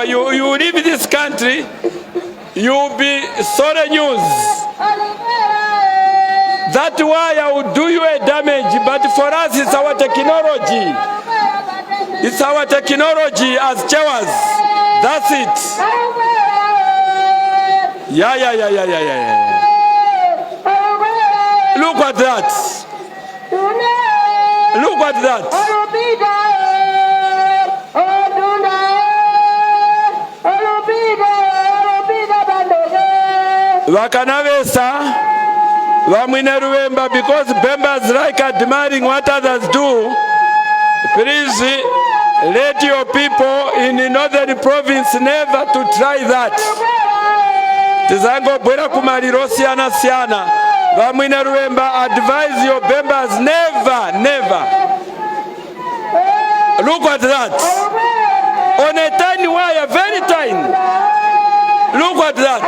or you leave this country, you'll be sorry news. That's why I will do you a damage, but for us it's our technology. It's our technology as Chewas. That's it. Yeah. Look at that. Look at that. Vakanavesa, Vamwine Ruwemba, because Bembas like admiring what others do, please let your people in the northern province never to try that. Tizango bwera kumaliro siana. Vamwine Ruwemba, advise your Bembas never. Look at that. On a tiny wire, very tiny. Look at that.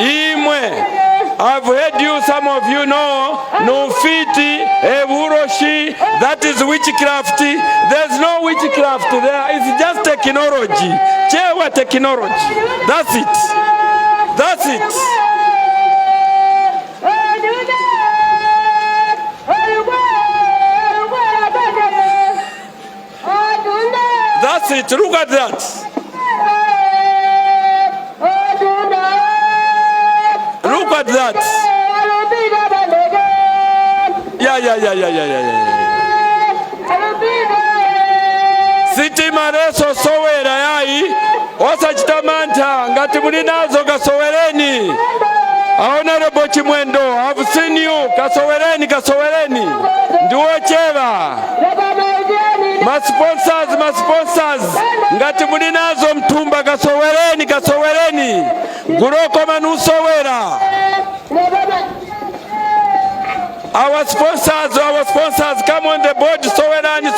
Imwe. I've heard you, some of you know, Nufiti, Uroshi, that is witchcraft. There's no witchcraft there. It's just technology. Chewa technology. That's it. That's it. That's it. Look at that. Look at that. Yeah. Siti mareso sowera yai. Osa chitamanta. Ngati mulinazo kasowereni. Honorable Chimwendo, I've seen you. Kasowereni. Nduwe Cheva. My sponsors. Ngati mulinazo mtumba kasowereni. Guroko manu sowera. Our sponsors come on the board. Sowerani.